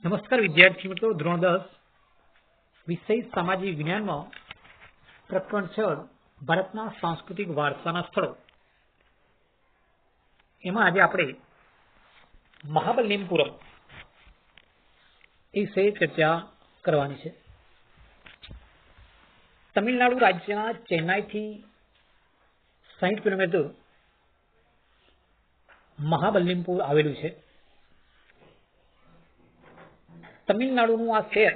નમસ્કાર વિદ્યાર્થી મિત્રો, ધોરણ 10 વિષય સામાજિક વિજ્ઞાનમાં પ્રકરણ 6 ભારતના સાંસ્કૃતિક વારસાના સ્થળો એમાં આજે આપણે મહાબલિપુરમ એ વિશે ચર્ચા કરવાની છે. તમિલનાડુ રાજ્યના ચેન્નાઈથી 60 કિલોમીટર મહાબલિપુર આવેલું છે. તમિલનાડુનું આ શહેર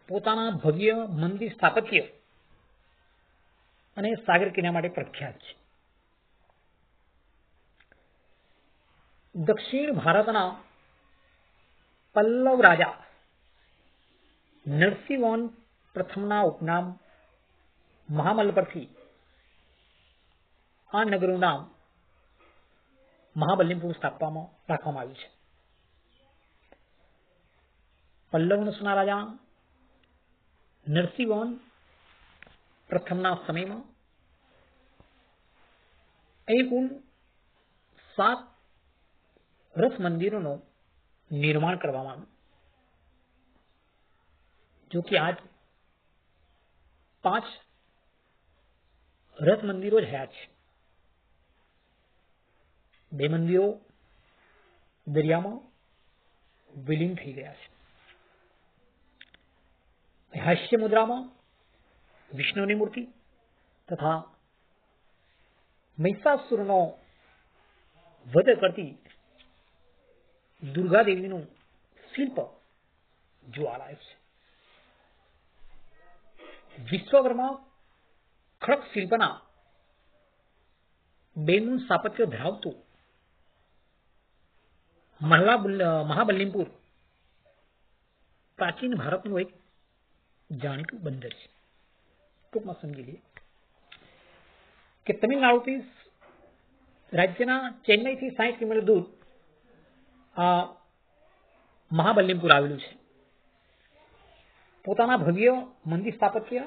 પોતાના ભવ્ય મંદિર સ્થાપત્ય અને સાગર કિનારા માટે પ્રખ્યાત છે. દક્ષિણ ભારતના પલ્લવ રાજા નરસિંહવર્મન પ્રથમના ઉપનામ મહામલ્લ પરથી આ નગરનું નામ મહાબલિપુર રાખવામાં આવ્યું છે. પલ્લવ વંશના રાજા નરસિંહવર્મન પ્રથમના સમયમાં અહીં કુલ 7 રથ મંદિરોનું નિર્માણ કરવામાં આવ્યું. જો કે આજ 5 રથ મંદિરો જ રહ્યા છે. 2 મંદિરો દરિયામાં વિલીન થઈ ગયા છે. હાસ્ય મુદ્રામાં વિષ્ણુની મૂર્તિ તથા મહિષાસુરનો વધ કરતી દુર્ગા દેવીનું શિલ્પ જોવા લાયક છે. વિશ્વભરમાં ખડક શિલ્પના બેનનું સ્થાપત્ય ધરાવતું મહાબલિપુર પ્રાચીન ભારતનું એક જાણીતું બંદર છે. ટૂંકમાં સમજી લઈએ કે તમિલનાડુથી રાજ્યના ચેન્નઈથી 60 કિલોમીટર દૂર આ મહાબલિપુર આવેલું છે. પોતાના ભવ્ય મંદિર સ્થાપત્ય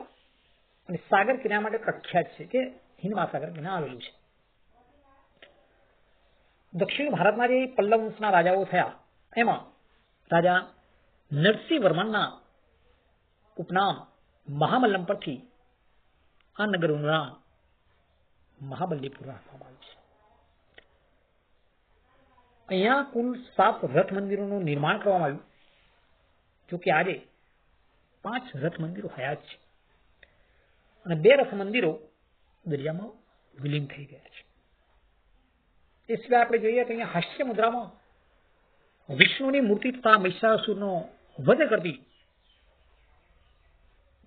અને સાગર કિનારા માટે પ્રખ્યાત છે કે હિન્દ મહાસાગર કિનારે આવેલું છે. દક્ષિણ ભારતના જે પલ્લવ વંશના રાજાઓ થયા એમાં રાજા નરસિંહવર્મનના ઉપનામ મહામલ્લમ પરથી આ નગરનું નામ મહાબલિપુર રાખવામાં આવ્યું છે. અહીંયા કુલ 7 રથ મંદિરોનું નિર્માણ કરવામાં આવ્યું. જો કે આજે 5 રથ મંદિરો હયાત છે અને 2 રથ મંદિરો દરિયામાં વિલીન થઈ ગયા છે. એ સિવાય આપણે જોઈએ તો અહીંયા હાસ્ય મુદ્રામાં વિષ્ણુની મૂર્તિ તથા મહિષાસુરનો વધ કરતી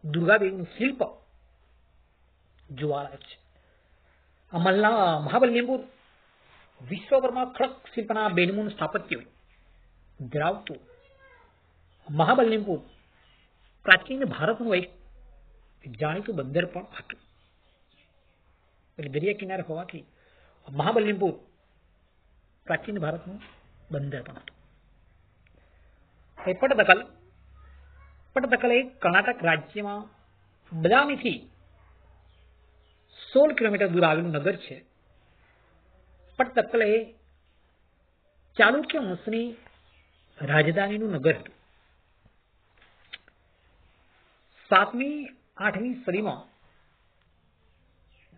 દુર્ગાદેવીનું શિલ્પ જોવા લાયક છે. મહાબલિપુર વિશ્વભરમાં ખડક શિલ્પના બેનમૂન સ્થાપત્ય ધરાવતું મહાબલિપુર પ્રાચીન ભારતનું એક જાણીતું બંદર પણ હતું. એટલે દરિયા કિનારે હોવાથી મહાબલિપુર પ્રાચીન ભારતનું બંદર પણ હતું. પટ્ટદકલ એ કર્ણાટક રાજ્યમાં બદામીથી 16 કિલોમીટર દૂર આવેલું નગર છે. પટ્ટદકલ એ ચાલુક્ય વંશની રાજધાનીનું નગર હતું. 7મી 8મી સદીમાં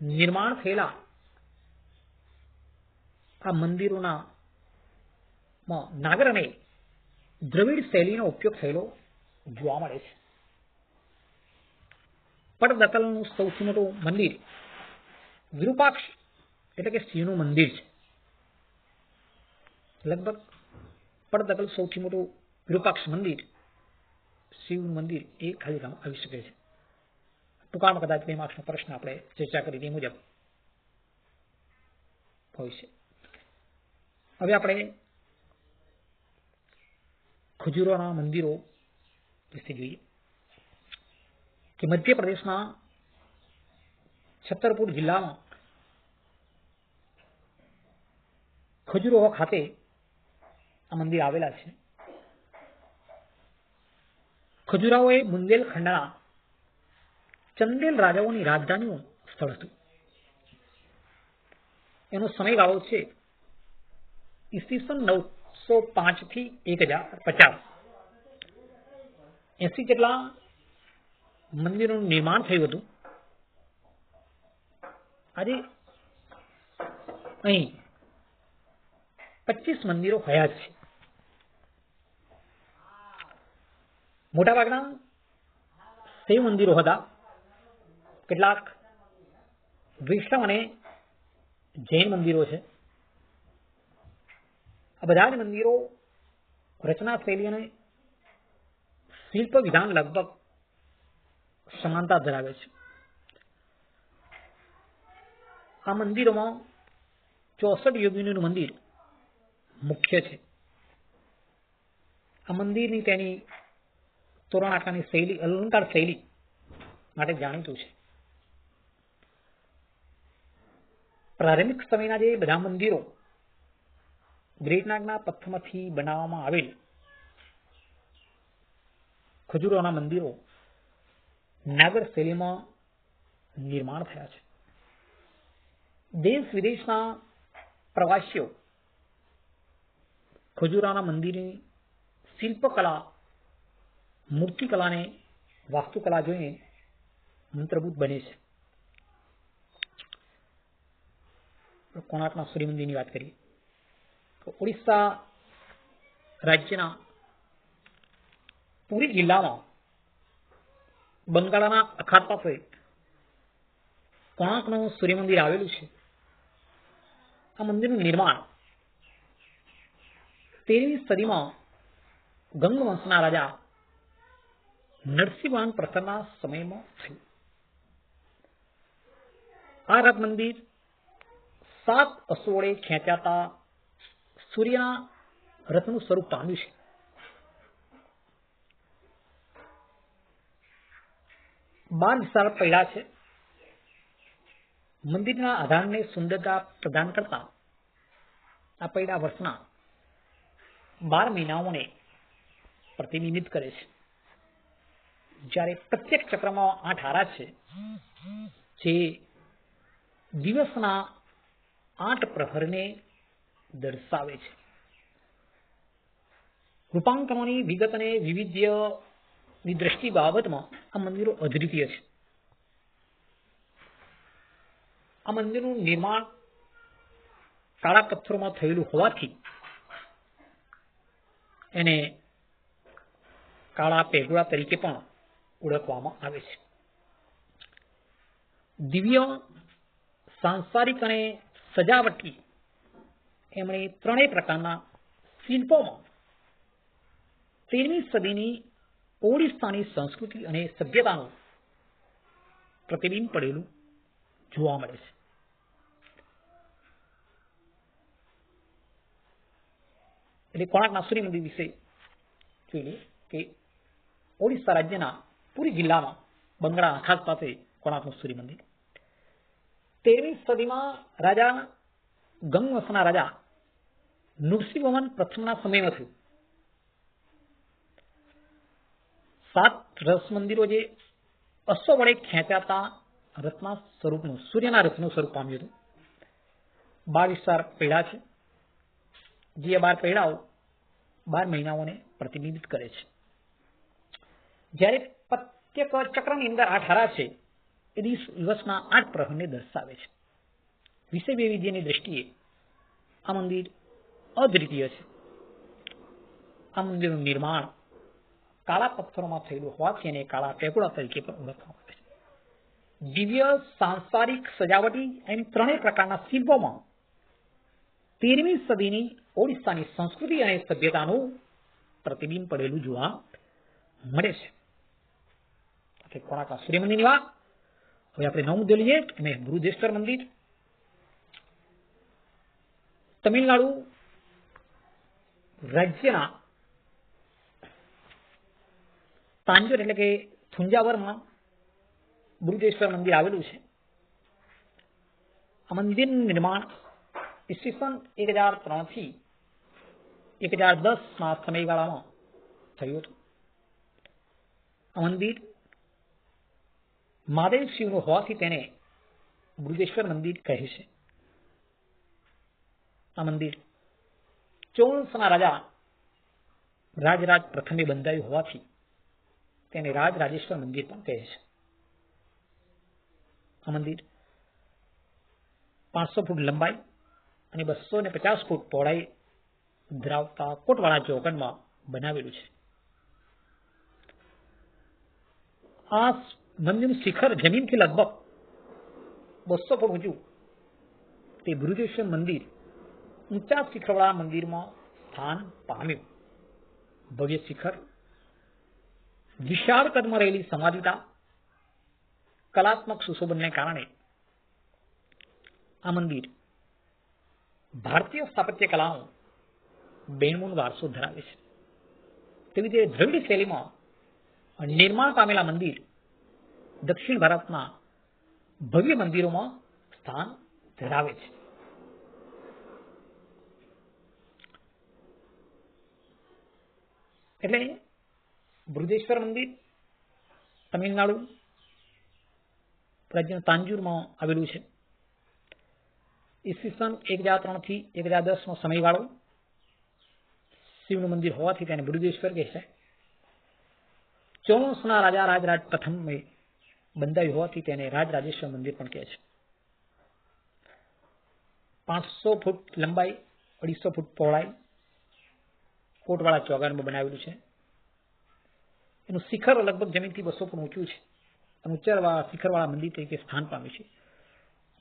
નિર્માણ થયેલા આ મંદિરોના નાગર અને દ્રવિડ શૈલીનો ઉપયોગ થયેલો જોવા મળે છે. પટ્ટદકલનું સૌથી મોટું મંદિર વિરૂપાક્ષ એટલે કે શિવનું મંદિર છે. લગભગ પટ્ટદકલ સૌથી મોટું વિરૂપાક્ષ મંદિર શિવનું મંદિર એ ખાલીગ્રામમાં આવી શકે છે. ટૂંકામાં કદાચ 2 માર્ક્સનો પ્રશ્ન આપણે ચર્ચા કરી તે મુજબ હોય છે. હવે આપણે ખજૂરોના મંદિરો વિશે જોઈએ કે મધ્યપ્રદેશના છતરપુર જિલ્લામાં ખજુરાહો ખાતે આ મંદિર આવેલા છે. ખજુરાહો એ બુંદેલખંડના ચંદેલ રાજાઓની રાજધાનીનું સ્થળ હતું. એનો સમયગાળો છે ઈસવીસન 905 થી 1050. 80 જેટલા મંદિરોનું નિર્માણ થયું હતું. આજે અહીં 25 મંદિરો હયાત છે. મોટાભાગના શૈવ મંદિરો હતા, કેટલાક વૈષ્ણવ અને જૈન મંદિરો છે. આ બધા જ મંદિરો રચના શૈલી અને શિલ્પ વિધાન લગભગ સમાનતા ધરાવે છે. આ મંદિરોમાં 64 યોગીનું મંદિર મુખ્ય છે. આ મંદિરની તેની તોરણ આકારની શૈલી, અલંકાર શૈલી માટે જાણીતું છે. પ્રારંભિક સમયના જે બધા મંદિરો ગ્રેટનાગના પથ્થરમાંથી બનાવવામાં આવેલ ખજૂરોના મંદિરો નાગર શૈલીમાં નિર્માણ થયા છે. દેશ વિદેશના પ્રવાસીઓ ખજૂરાના મંદિરની શિલ્પકલા, મૂર્તિકલા અને વાસ્તુકલા જોઈને મંત્રભૂત બને છે. કોણાર્કના સૂર્ય મંદિરની વાત કરીએ તો ઓડિશા રાજ્યના પુરી જિલ્લામાં બંગાળના અખાત પાસે કોણાર્કનું સૂર્ય મંદિર આવેલું છે. આ મંદિરનું નિર્માણ 13મી સદીમાં ગંગ વંશના રાજા નરસિંહવર્મન પ્રથમના સમયમાં થયું. આ રથ મંદિર 7 અશ્વો વડે ખેંચાતા સૂર્યના રથનું સ્વરૂપ પામ્યું છે. બાર વિશાળ પૈડા છે. મંદિરના આધારને સુંદરતા પ્રદાન કરતા આ પૈડા વર્ષના 12 મહિનાઓને પ્રતિબિંબિત કરે છે. જ્યારે પ્રત્યેક ચક્રમાં 8 હારા છે, જે દિવસના 8 પ્રહરને દર્શાવે છે. રૂપાંકનોની વિગત અને વિવિધ્યની દ્રષ્ટિ બાબતમાં આ મંદિરો અદ્વિતીય છે. આ મંદિરનું નિર્માણ કાળા પથ્થરોમાં થયેલું હોવાથી એને કાળા પેગોડા તરીકે પણ ઓળખવામાં આવે છે. દિવ્ય, સાંસારિક અને સજાવટી એમણે ત્રણેય પ્રકારના શિલ્પોમાં 13મી સદીની ઓડિશાની સંસ્કૃતિ અને સભ્યતાનું પ્રતિબિંબ પડેલું જોવા મળે છે. એટલે કોણાર્કના સૂર્ય મંદિર વિશે જોઈ લઈએ કે ઓડિશા રાજ્યના પુરી જિલ્લામાં બંગાળના અખાત પાસે કોણાર્કનું સૂર્ય મંદિર 13મી સદીમાં રાજા ગંગ વંશના રાજા નૃસિંહવર્મન પ્રથમના સમયમાં થયું. 7 રસ મંદિરો જે અશ્વ વડે ખેંચાતા રથના સ્વરૂપનું, સૂર્યના રથનું સ્વરૂપ પામ્યું હતું. 12 વિશાળ પૈડા છે, જે 12 પૈડાઓ 12 મહિનાઓને પ્રતિબિંબિત કરે છે. જ્યારે પ્રત્યેક ચક્રની અંદર 8 હારા છે, એ દિવસના 8 પ્રહરને દર્શાવે છે. વિષય વૈવિધ્યની દ્રષ્ટિએ આ મંદિર અદ્વિતીય છે. આ મંદિરનું નિર્માણ કાળા પથ્થરોમાં થયેલું હોવાથી એને કાળા પેગોડા તરીકે પણ ઓળખવામાં આવે છે. દિવ્ય, સાંસારિક, સજાવટી એમ ત્રણેય પ્રકારના શિલ્પોમાં 13મી સદીની ઓડિશાની સંસ્કૃતિ અને સભ્યતાનું પ્રતિબિંબ પડેલું જોવા મળે છે. કોણાર્કના સૂર્ય મંદિરની વાત. હવે આપણે નવ મુદ્દો લઈએ અને બૃહદેશ્વર મંદિર તમિલનાડુ રાજ્યના તાંજોર એટલે કે થુંજાવરમાં બૃહદેશ્વર મંદિર આવેલું છે. આ મંદિરનું નિર્માણ ઈસવીસન 1003 થી 1010 ના સમયગાળામાં થયું હતું. આ મંદિર મહાદેવ શિવનું હોવાથી તેને બૃહદેશ્વર મંદિર કહે છે. આ મંદિર ચોલ વંશના રાજા રાજરાજ પ્રથમે બંધાયું હોવાથી તેને રાજરાજેશ્વર મંદિર પણ કહે છે. આ મંદિર 500 ફૂટ લંબાઈ અને 250 ફૂટ પહોળાઈ ધરાવતા કોટવાળા ચોગનમાં બનાવેલું છે. આ મંદિરનું શિખર જમીનથી લગભગ 200 ફૂટ ઊંચું તે બૃહદેશ્વર મંદિર ઊંચા શિખરવાળા મંદિરમાં સ્થાન પામ્યું. ભવ્ય શિખર, વિશાળ કદમાં રહેલી સંવાદિતા, કલાત્મક સુશોભનને કારણે આ મંદિર ભારતીય સ્થાપત્ય કલાનો બેનમૂન વારસો ધરાવે છે. તેવી રીતે દ્રવિડ શૈલીમાં નિર્માણ પામેલા મંદિર દક્ષિણ ભારતના ભવ્ય મંદિરોમાં સ્થાન ધરાવે છે. એટલે બૃહદેશ્વર મંદિર તમિલનાડુ રાજ્યના તાંજુરમાં આવેલું છે. ઈસવીસન 1003 થી 1010 નો સમયગાળો શિવનું મંદિર હોવાથી તેને બૃહદેશ્વર કહે છે. ચોણસના રાજા રાજરાજ પ્રથમે બંધાયું હોવાથી તેને રાજરાજેશ્વર મંદિર પણ કહે છે. 500 ફૂટ લંબાઈ, 250 ફૂટ પહોળાઈ કોટવાળા ચોગાનમાં બનાવેલું છે. એનું શિખર લગભગ જમીનથી 200 ફૂટ ઊંચું છે અને ઊંચા શિખરવાળા મંદિર તરીકે સ્થાન પામ્યું છે.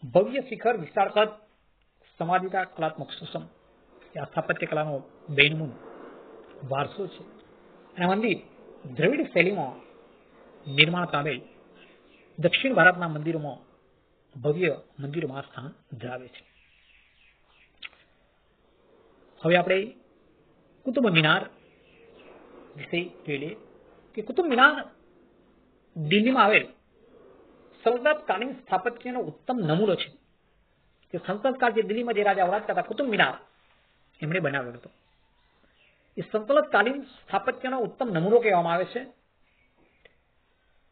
ભવ્ય શિખર, વિશાળ કદ, સંવાદિતા, કલાત્મક સુશમ આ સ્થાપત્ય કલાનો બેનમૂન વારસો છે. અને મંદિર દ્રવિડ શૈલીમાં નિર્માણ પામેલ દક્ષિણ ભારતના મંદિરોમાં ભવ્ય મંદિરોમાં સ્થાન ધરાવે છે. હવે આપણે કુતુબ મિનાર વિશે જોઈ લઈએ કે કુતુબ મિનાર દિલ્હીમાં આવેલ સલ્તનતકાલીન સ્થાપત્યનો ઉત્તમ નમૂનો છે. કે સલ્તનતકાળ જે દિલ્હીમાં જે રાજા વરાજતા હતા, કુતુબ મિનાર એમણે બનાવેલો હતો. એ સલ્તનતકાલીન સ્થાપત્યનો ઉત્તમ નમૂનો કહેવામાં આવે છે.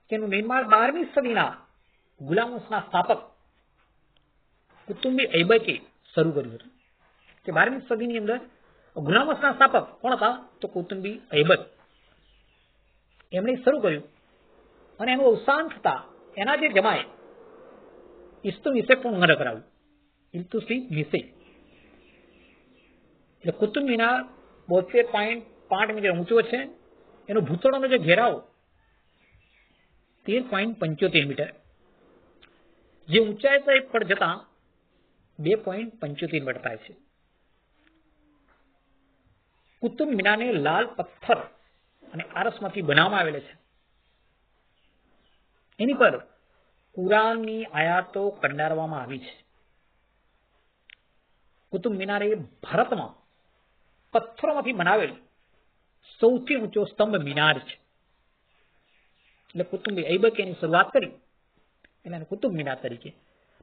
તેનું નિર્માણ 12મી સદીના ગુલામ વંશના સ્થાપક કુતુમ્બી ઐબકે શરૂ કર્યું હતું. કે 12મી સદીની અંદર ગુલામ વંશના સ્થાપક કોણ હતા? તો કુતુમ્બી ઐબક. એમણે શરૂ કર્યું અને એનું અવસાન થતા એના જે જમાય ઇલ્તુત્મિશે પૂર્ણ કરાવ્યું. ઇલ્તુત્મિશે એટલે કુતુબ મિનાર 72.5 મીટર ઊંચો છે. એનો ભૂતળનો જે ઘેરાવ 13.75 મીટર, જે ઊંચાઈ પર જતા 2.75 મીટર થાય છે. કુતુબ મિનારને લાલ પથ્થર અને આરસમાંથી બનાવવામાં આવેલા છે. એની પર કુરાનની આયાતો કંડારવામાં આવી છે. કુતુબ મિનાર એ ભારતમાં પથ્થરોમાંથી બનાવેલ સૌથી ઊંચો સ્તંભ મિનાર છે. એટલે કુતુમ્બી ઐબકે એની શરૂઆત કરી એટલે એને કુતુબ મિનાર તરીકે,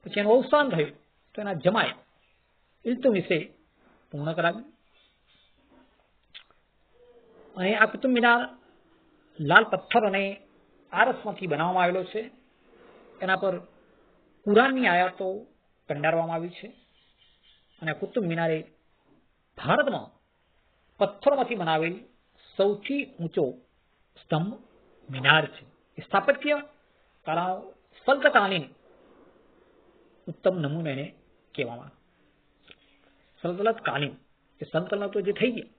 પછી એનું અવસાન થયું તો એના જમાય ઇલ્તુત્મિશે પૂર્ણ કરાવ્યું. અને આ કુતુબ મિનાર લાલ પથ્થર અને આરસમાંથી બનાવવામાં આવેલો છે. એના પર કુરાનની આયાતો કંડારવામાં આવી છે. અને કુતુબ મિનાર એ ભારતમાં પથ્થરોમાંથી બનાવેલ સૌથી ઊંચો સ્તંભ મિનાર છે. સ્થાપત્ય કળાઓ સલ્તનતકાલીન ઉત્તમ નમૂનો એને કહેવામાં. સલ્તનતકાલીન એ સલ્તનતો જે થઈ ગયા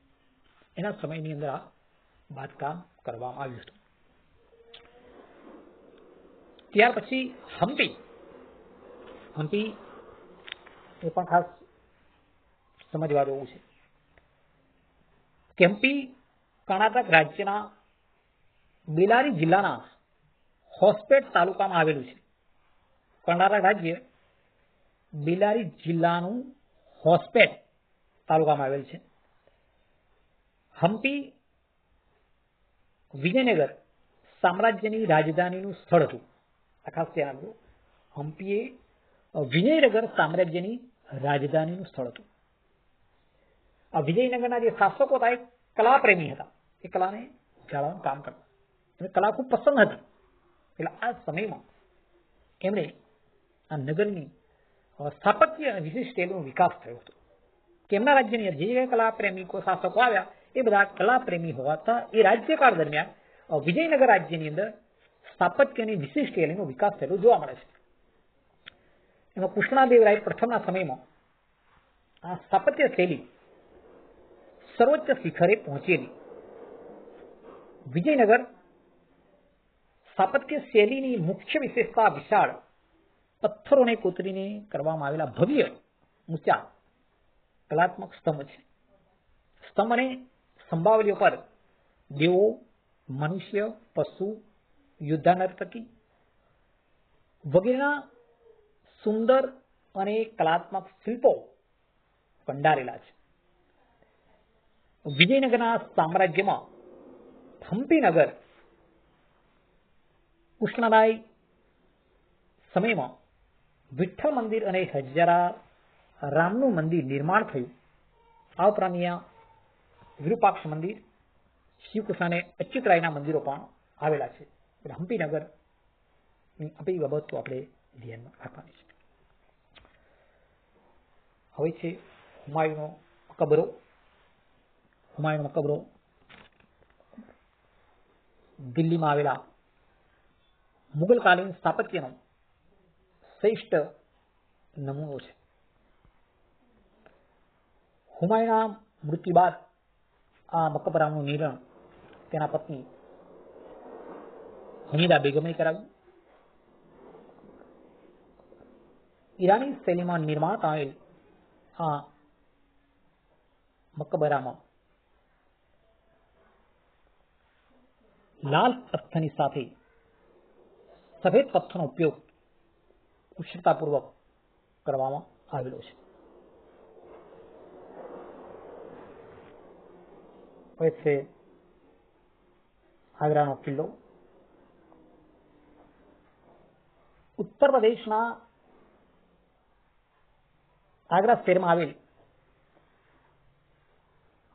એના સમયની અંદર આ બાંધકામ કરવામાં આવ્યું હતું. ત્યાર પછી હમ્પી એ પણ ખાસ સમજવા જેવું છે કે હમ્પી કર્ણાટક રાજ્યના બેલારી જિલ્લાના હોસપેટ તાલુકામાં આવેલું છે. કર્ણાટક રાજ્ય બેલારી જિલ્લાનું હોસપેટ તાલુકામાં આવેલ છે. હમ્પી વિજયનગર સામ્રાજ્યની રાજધાનીનું સ્થળ હતું. આ ખાસ ધ્યાન આપજો. હમ્પી એ વિજયનગર સામ્રાજ્યની રાજધાનીનું સ્થળ હતું. આ વિજયનગરના જે શાસકો હતા એ કલાપ્રેમી હતા. એ કલાને જાળવવાનું કામ કરતા. એને કલા ખૂબ પસંદ હતી. એટલે આ સમયમાં એમણે આ નગરની સ્થાપત્ય વિશિષ્ટ શૈલીનો વિકાસ થયો હતો. કે એમના રાજ્યની જે કલા પ્રેમિકો શાસકો આવ્યા એ બધા કલા પ્રેમી હોવાતા એ રાજ્યકાળ દરમિયાન વિજયનગર રાજ્યની અંદર સ્થાપત્યની વિશિષ્ટ શૈલીનો વિકાસ થયેલો જોવા મળે છે. એમાં કૃષ્ણદેવરાય પ્રથમના સમયમાં આ સ્થાપત્ય શૈલી સર્વોચ્ચ શિખરે પહોંચેલી. વિજયનગર સ્થાપત્ય શૈલીની મુખ્ય વિશેષતા વિશાળ પથ્થરોને કોતરીને કરવામાં આવેલા ભવ્ય ઊંચા કલાત્મક સ્તંભ છે. સ્તંભ અને સ્તંભાવલીઓ પર દેવો, મનુષ્ય, પશુ, યોદ્ધા, નર્તકી વગેરેના સુંદર અને કલાત્મક શિલ્પો કંડારેલા છે. વિજયનગરના સામ્રાજ્યમાં હમ્પીનગર કૃષ્ણરાય સમયમાં વિઠ્ઠલ મંદિર અને હજારા રામનું મંદિર નિર્માણ થયું. આ ઉપરાંત અહીંયા વિરૂપાક્ષ મંદિર, શિવકૃષ્ણ અને અચ્યુતરાયના મંદિરો પણ આવેલા છે. હમ્પીનગરની આ બધી બાબતો આપણે ધ્યાનમાં રાખવાની છે. હવે છે હુમાયુનો મકબરો. હુમાયુનો મકબરો દિલ્હીમાં આવેલા મુગલકાલીન સ્થાપત્યનો શ્રેષ્ઠ નમૂનો છે. હુમાયુના મૃત્યુ બાદ આ મકબરાનું નિર્માણ તેના પત્ની હમીદા બેગમે કરાવ્યું. ઈરાની શૈલીમાં નિર્માણ પામેલ આ મકબરામાં લાલ પથ્થરની સાથે સફેદ પથ્થરનો ઉપયોગ કુશળતાપૂર્વક કરવામાં આવેલો છે. હવે છે આગ્રાનો કિલ્લો. ઉત્તર પ્રદેશના આગ્રા શહેરમાં આવેલ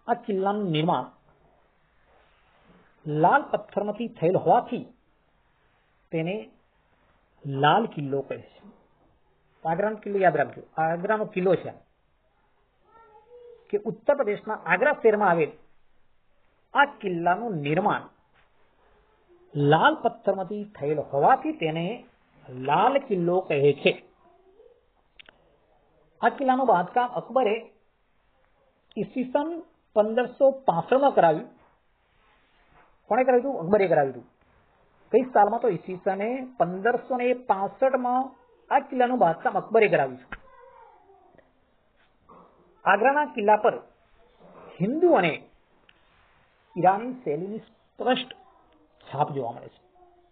આ કિલ્લાનું નિર્માણ લાલ પથ્થરમાંથી થયેલ હોવાથી તેને લાલ કિલ્લો કહે છે. આગ્રાનો કિલ્લો યાદ રાખજો. આગ્રાનો કિલ્લો છે કે ઉત્તર પ્રદેશના આગ્રા શહેરમાં આવેલ આ કિલ્લાનું નિર્માણ લાલ પથ્થરમાંથી થયેલ હોવાથી તેને લાલ કિલ્લો કહે છે. આ કિલ્લાનું બાંધકામ અકબરે ઈસવીસન 1565 કરાવ્યું. કોણે કરાવ્યું હતું? અકબરે કરાવ્યું હતું. કઈ સાલમાં? તો ઈસવીસને 1565 આ કિલ્લાનું બાંધકામ અકબરે કરાવ્યું છે. આગ્રાના કિલ્લા પર હિન્દુ અને ઈરાની શૈલીની સ્પષ્ટ છાપ જોવા મળે છે.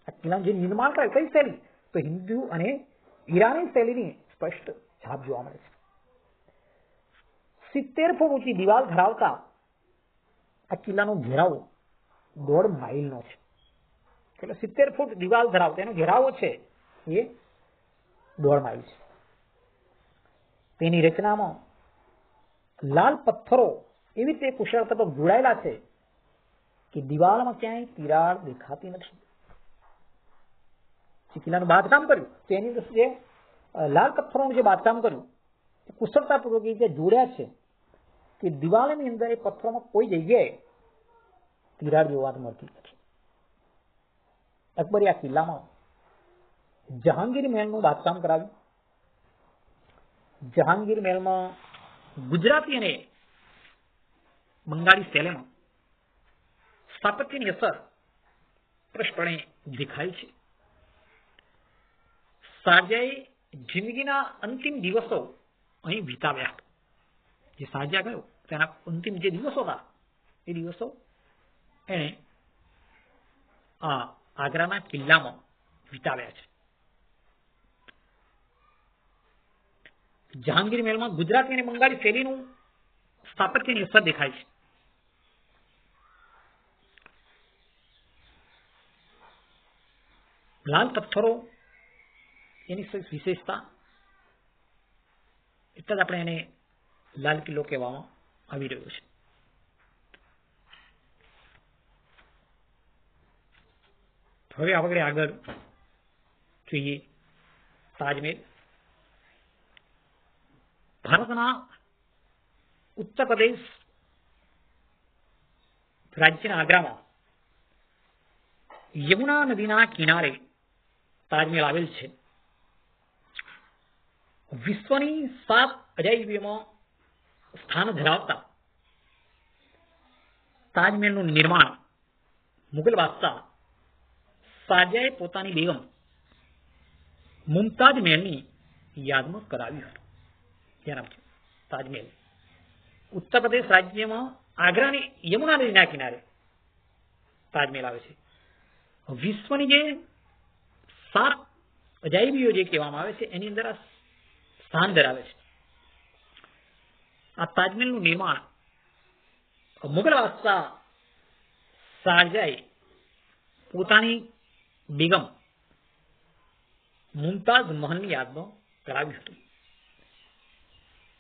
આ કિલ્લાનું જે નિર્માણ કરે કઈ શૈલી? તો હિન્દુ અને ઈરાની શૈલીની સ્પષ્ટ છાપ જોવા મળે છે. 70 ફૂટ ઊંચી દિવાલ ધરાવતા આ કિલ્લાનો ઘેરાવો 1.5 માઇલનો છે. એટલે 70 ફૂટ દિવાલ ધરાવતા એનો ઘેરાવો છે એ 1.5 માઇલ છે. તેની રચનામાં લાલ પથ્થરો એવી રીતે કુશળતાપૂર્વક જોડાયેલા છે કે દિવાલમાં ક્યાંય તિરાડ દેખાતી નથી. જે કિલ્લાનું બાંધકામ કર્યું તેની અંદર જે લાલ પથ્થરોનું જે બાંધકામ કર્યું એ કુશળતાપૂર્વક જે જોડ્યા છે કે દિવાલની અંદર એ પથ્થરોમાં કોઈ જગ્યાએ તિરાડ જોવા મળતી નથી. અકબરે આ કિલ્લામાં જહાંગીર મહેલનું બાંધકામ કરાવ્યું. જહાંગીર મહેલમાં ગુજરાતી અને બંગાળી શૈલીમાં સ્થાપત્યની અસર સ્પષ્ટપણે દેખાય છે. શાહજહાએ જિંદગીના અંતિમ દિવસો અહીં વિતાવ્યા. જે શાહજહાં ગયો તેના અંતિમ જે દિવસો હતા એ દિવસો એણે આ આગ્રાના કિલ્લામાં વિતાવ્યા છે. જહાંગીર મહેલમાં ગુજરાતી અને બંગાળી શૈલીનું સ્થાપત્યની અસર દેખાય છે. લાલ પથ્થરો એની વિશેષતા એટલે જ આપણે એને લાલ કિલ્લો કહેવામાં આવી રહ્યો છે. હવે આપણે આગળ જોઈએ તાજમહેલ. ભારતના ઉત્તર પ્રદેશ રાજ્યના આગ્રામાં યમુના નદીના કિનારે તાજમહેલ આવેલ છે. વિશ્વની 7 અજાયબીઓમાં સ્થાન ધરાવતા તાજમહેલનું નિર્માણ મુગલ બાદશાહ શાહજહાએ પોતાની બેગમ મુમતાજ મહેલની યાદમાં કરાવ્યું હતું. ધ્યાન આપજો, તાજમહેલ ઉત્તર પ્રદેશ રાજ્યમાં આગ્રાની યમુના નદીના કિનારે તાજમહેલ આવે છે. વિશ્વની જે 7 અજાયબીઓ જે કહેવામાં આવે છે એની અંદર આ સ્થાન ધરાવે છે. આ તાજમહેલનું નિર્માણ મુગલ બાદશાહ શાહજહાએ પોતાની બેગમ મુમતાઝ મહલની યાદમાં કરાવ્યું હતું.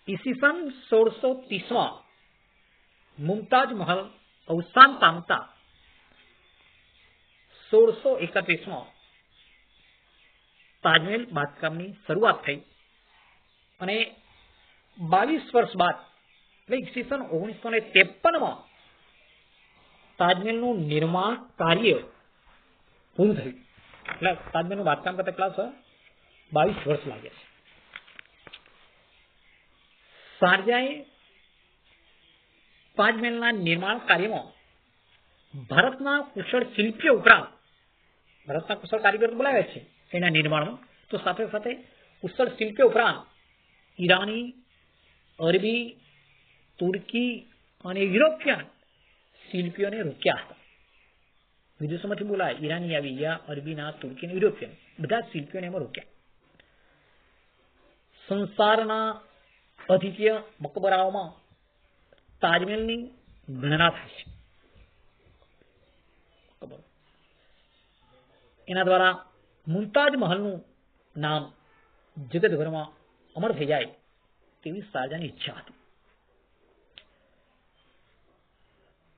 ઈસવીસન 1630માં મુમતાજ મહલ અવસાન પામતા 1631માં તાજમહેલ બાંધકામની શરૂઆત થઈ અને 22 વર્ષ બાદ એટલે ઈસવીસન 1953માં તાજમહેલનું નિર્માણ કાર્ય પૂરું થયું. એટલે તાજમહેલનું બાંધકામ કરતા કેટલા 22 વર્ષ લાગ્યા છે. શાહજહાએ તાજમહેલના નિર્માણ કાર્યમાં ભારતના કુશળ શિલ્પીઓ ઉપરાંત ભારતના કુશળ કારીગરો બોલાવ્યા છે એના નિર્માણમાં, તો સાથે સાથે કુશળ શિલ્પીઓ ઉપરાંત ઈરાની, અરબી, તુર્કી અને યુરોપિયન શિલ્પીઓને રોક્યા હતા. વિદેશોમાંથી બોલાય, ઈરાની આવી ગયા, અરબીના, તુર્કી અને યુરોપિયન બધા શિલ્પીઓને એમાં રોક્યા. સંસારના અદ્વિતીય મકબરાઓમાં તાજમહેલની ગણના થાય છે. એના દ્વારા મુમતાજ મહલનું નામ જગતભરમાં અમર થઈ જાય તેવી શાહજહાની ઈચ્છા હતી.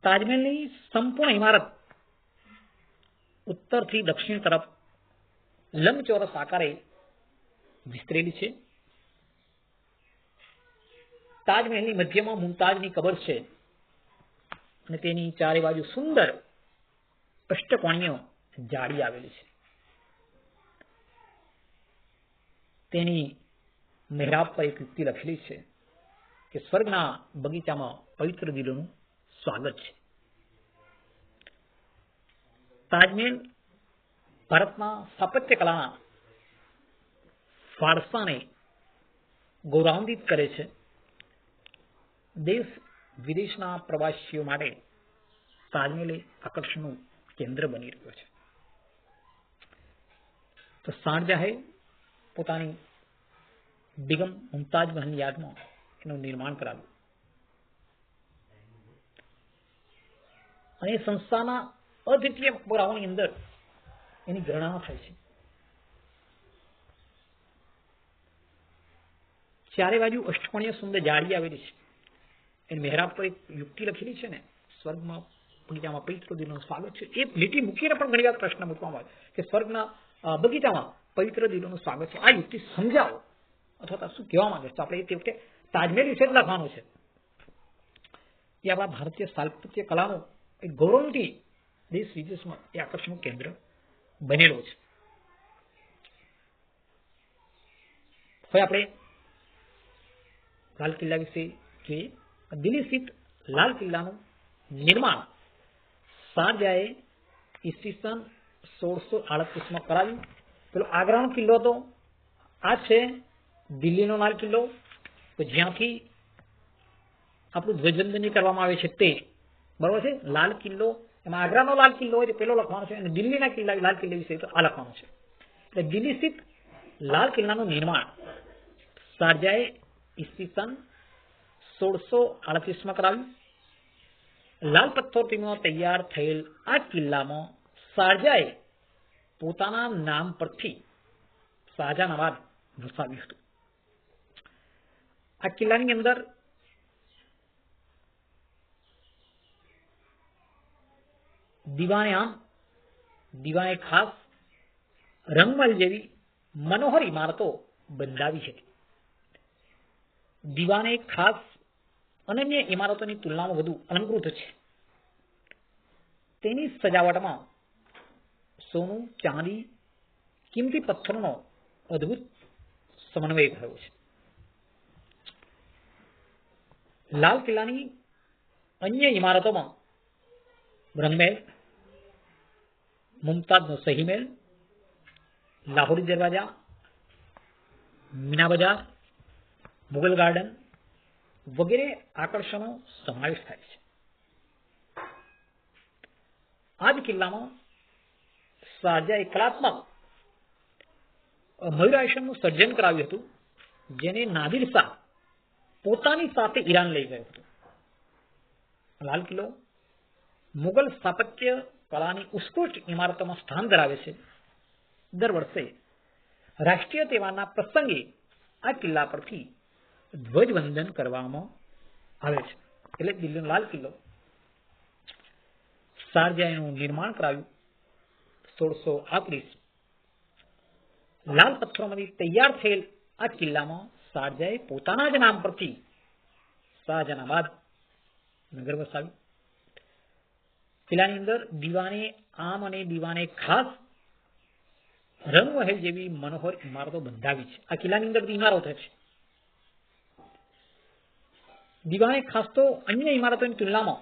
તાજમહેલની સંપૂર્ણ ઇમારત ઉત્તરથી દક્ષિણ તરફ લંબચોરસ આકારે વિસ્તરેલી છે. તાજમહેલની મધ્યમાં મુમતાજની કબર છે અને તેની ચારે બાજુ સુંદર અષ્ટકોણીય જાળી આવેલી છે. તેની મહેરાબ પર એક યુક્તિ લખેલી છે કે સ્વર્ગના બગીચામાં પવિત્ર દિલોનું સ્વાગત છે. તાજમહેલ ભારતના સ્થાપત્ય કલાના વારસાને ગૌરવાન્વિત કરે છે. દેશ વિદેશના પ્રવાસીઓ માટે તાજમહેલ આકર્ષણનું કેન્દ્ર બની રહ્યો છે. તો શાહજહાએ પોતાની બેગમ મુમતાજ મહલની યાદમાં એનું નિર્માણ કરાવ્યું અને સંસ્થાના અદ્વિતીય મકબરાઓની અંદર એની ગણના થાય છે. ચારે બાજુ અષ્ટકોણીય સુંદર જાળી આવેલી છે. એની મહેરાબ પર એક યુક્તિ લખેલી છે ને, સ્વર્ગમાં બગીચામાં પવિત્ર દિલોનું સ્વાગત છે. એ લીટી મૂકીને પણ ઘણી વાર પ્રશ્ન મૂકવામાં આવે કે સ્વર્ગના બગીચામાં પવિત્ર દિલોનું સ્વાગત છે. આ યુક્તિ સમજાવો અથવા શું કહેવા માંગે છે. આપણે તે વખતે તાજમહેલ વિશે જ લખવાનું છે. એ આપણા ભારતીય સ્થાપત્ય કલાનો એક ગૌરવથી દેશ વિદેશમાં એ આકર્ષણનું કેન્દ્ર બનેલો છે. હવે આપણે લાલ કિલ્લા વિશે જોઈએ. દિલ્હી સ્થિત લાલ કિલ્લાનું નિર્માણ શાહજહાએ ઈસવીસન 1638માં કરાવ્યું. પેલો આગ્રાનો કિલ્લો હતો, આ છે દિલ્હીનો લાલ કિલ્લો, જ્યાંથી આપણું ધ્વજવંદન કરવામાં આવે છે તે બરોબર છે. લાલ કિલ્લો એમાં આગ્રાનો લાલ કિલ્લો હોય પેલો લખવાનો છે અને દિલ્હીના કિલ્લા લાલ કિલ્લા વિશે તો આ લખવાનું છે. એટલે દિલ્હી સ્થિત લાલ કિલ્લાનું નિર્માણ શાહજહાએ ઈસવીસન 1638માં કરાવ્યું. લાલ પથ્થરથી તૈયાર થયેલ આ કિલ્લામાં શાહજહાએ પોતાના નામ પરથી શાહજહાનાબાદ વસાવ્યું હતું. આ કિલ્લાની અંદર દીવાને ખાસ રંગમલ જેવી મનોહર ઇમારતો બંધાવી હતી. દીવાને ખાસ અનન્ય ઇમારતોની તુલનામાં વધુ અલંકૃત છે. તેની સજાવટમાં સોનું, ચાંદી, કિંમતી પથ્થરનો અદ્ભુત સમન્વય થયો છે. લાલ કિલ્લાની અન્ય ઇમારતોમાં રંગમહેલ, મુમતાઝનો સહી મહેલ, લાહોરી દરવાજા, મીના બજાર, મુગલ ગાર્ડન વગેરે આકર્ષણો સમાવેશ થાય છે. આ જ કિલ્લામાં શાહજહાએ કલાત્મક મયુરાસનનું સર્જન કરાવ્યું હતું, જેને નાદિર શાહ પોતાની સાથે ઈરાન લઈ ગયો હતો. લાલ કિલ્લો મુગલ સ્થાપત્ય કલાની ઉત્કૃષ્ટ ઇમારતોમાં સ્થાન ધરાવે છે. દર વર્ષે રાષ્ટ્રીય તહેવારના પ્રસંગે આ કિલ્લા પરથી ધ્વજવંદન કરવામાં આવે છે. એટલે દિલ્હીનો લાલ કિલ્લો શાહજહાનું નિર્માણ કરાવ્યું 1638. લાલ પથ્થરોમાંથી તૈયાર થયેલ આ કિલ્લામાં શાહજહાએ પોતાના જ નામ પરથી શાહજહાનાબાદ નગર વસાવ્યું. કિલ્લાની અંદર દીવાને આમ અને દીવાને ખાસ રંગમહેલ જેવી મનોહર ઇમારતો બંધાવી છે. આ કિલ્લાની અંદર ઇમારતો છે. દીવાને ખાસ તો અન્ય ઇમારતોની તુલનામાં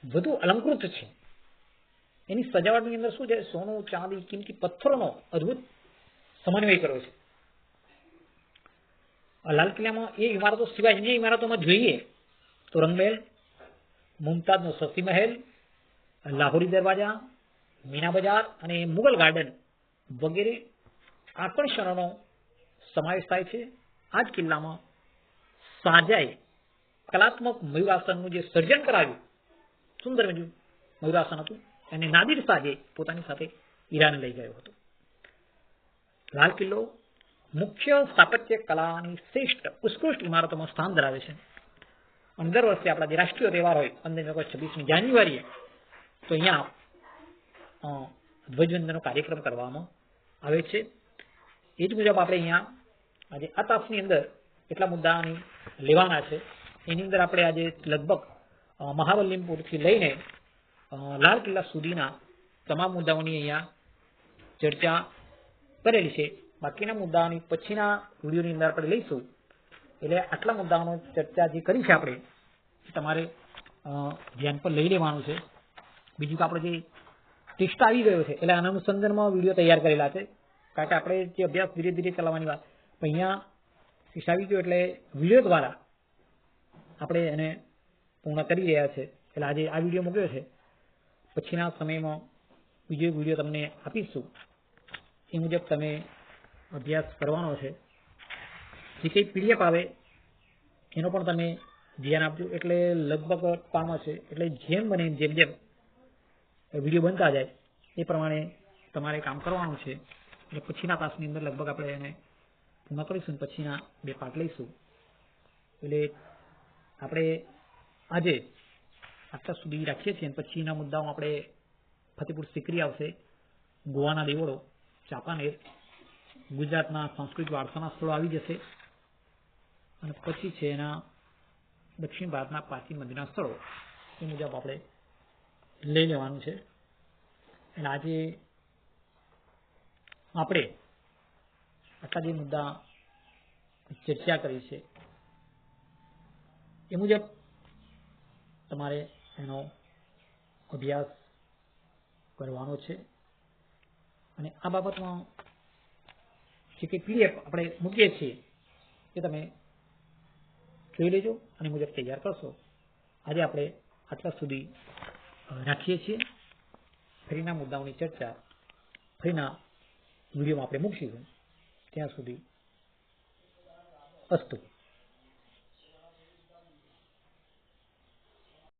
વધુ અલંકૃત છે. એની સજાવટની અંદર શું છે? સોનું, ચાંદી, કિંમતી પથ્થરોનો અદ્ભુત સમન્વય કર્યો છે. લાલ કિલ્લામાં એ ઇમારતો સિવાય અન્ય ઇમારતોમાં જોઈએ તો રંગમહેલ, મુમતાઝનો સસી મહેલ, લાહોરી દરવાજા, મીના બજાર અને મુગલ ગાર્ડન વગેરે આકર્ષણોનો સમાવેશ થાય છે. આ જ કિલ્લામાં શાહજહાએ કલાત્મક મયુરાસનનું જે સર્જન કરાવ્યું, સુંદર મયુરાસન હતું, અને નાદિર શાહે પોતાની સાથે ઈરાન લઈ ગયો હતો. લાલ કિલ્લો મુખ્ય સ્થાપત્ય કલાની શ્રેષ્ઠ ઉત્કૃષ્ટ ઇમારતોમાં સ્થાન ધરાવે છે. અને દર વર્ષે આપણા જે રાષ્ટ્રીય તહેવાર હોય 15 ઓગસ્ટ, 26મી જાન્યુઆરીએ, તો અહીંયા ધ્વજવંદનનો કાર્યક્રમ કરવામાં આવે છે. એ જ મુજબ આપણે અહીંયા આજે આ તાસની અંદર એટલા મુદ્દાની લેવાના છે. એની અંદર આપણે આજે લગભગ મહાબલિપુરથી લઈને લાલ કિલ્લા સુધીના તમામ મુદ્દાઓની અહીંયા ચર્ચા કરેલી છે. બાકીના મુદ્દાઓની પછીના વિડીયોની અંદર આપણે લઈશું. એટલે આટલા મુદ્દાઓનો ચર્ચા જે કરી છે આપણે તમારે ધ્યાન પર લઈ લેવાનું છે. બીજું કે આપણે જે ટેસ્ટ આવી ગયો છે એટલે આના અનુસંધાનમાં વિડીયો તૈયાર કરેલા છે, કારણ કે આપણે જે અભ્યાસ ધીરે ધીરે ચલાવવાની વાત, અહીંયા ટેસ્ટ આવી ગયો એટલે વિડીયો દ્વારા આપણે એને પૂર્ણ કરી રહ્યા છે. એટલે આજે આ વિડીયો મૂક્યો છે, પછીના સમયમાં બીજો વિડીયો તમને આપીશું. એ મુજબ તમે અભ્યાસ કરવાનો છે. જે કંઈ પીડીએફ આવે એનો પણ તમે ધ્યાન આપજો. એટલે લગભગ પામાં છે, એટલે જેમ બને જેમ જેમ વિડીયો બનતા જાય એ પ્રમાણે તમારે કામ કરવાનું છે. એટલે પછીના તાસની અંદર લગભગ આપણે એને પૂર્ણ કરીશું, પછીના 2 પાર્ટ લઈશું. એટલે આપણે આજે આટલા સુધી રાખીએ છીએ. પછીના મુદ્દાઓ આપણે ફતેપુર સિકરી આવશે, ગોવાના દેવળો, ચાંપાનેર, ગુજરાતના સાંસ્કૃતિક વારસાના સ્થળો આવી જશે. અને પછી છે એના દક્ષિણ ભારતના પ્રાચીન મંદિરના સ્થળો. એ મુજબ આપણે લઈ લેવાનું છે. એટલે આજે આપણે આટલા જે મુદ્દા ચર્ચા કરી છે એ મુજબ તમારે એનો અભ્યાસ કરવાનો છે. અને આ બાબતમાં જે કંઈ પીડીએફ આપણે મૂકીએ છીએ એ તમે જોઈ લેજો અને મુજબ તૈયાર કરશો. આજે આપણે આટલા સુધી રાખીએ છીએ. ફરીના મુદ્દાઓની ચર્ચા ફરીના વિડીયોમાં આપણે મૂકીશું. ત્યાં સુધી અસ્તુ.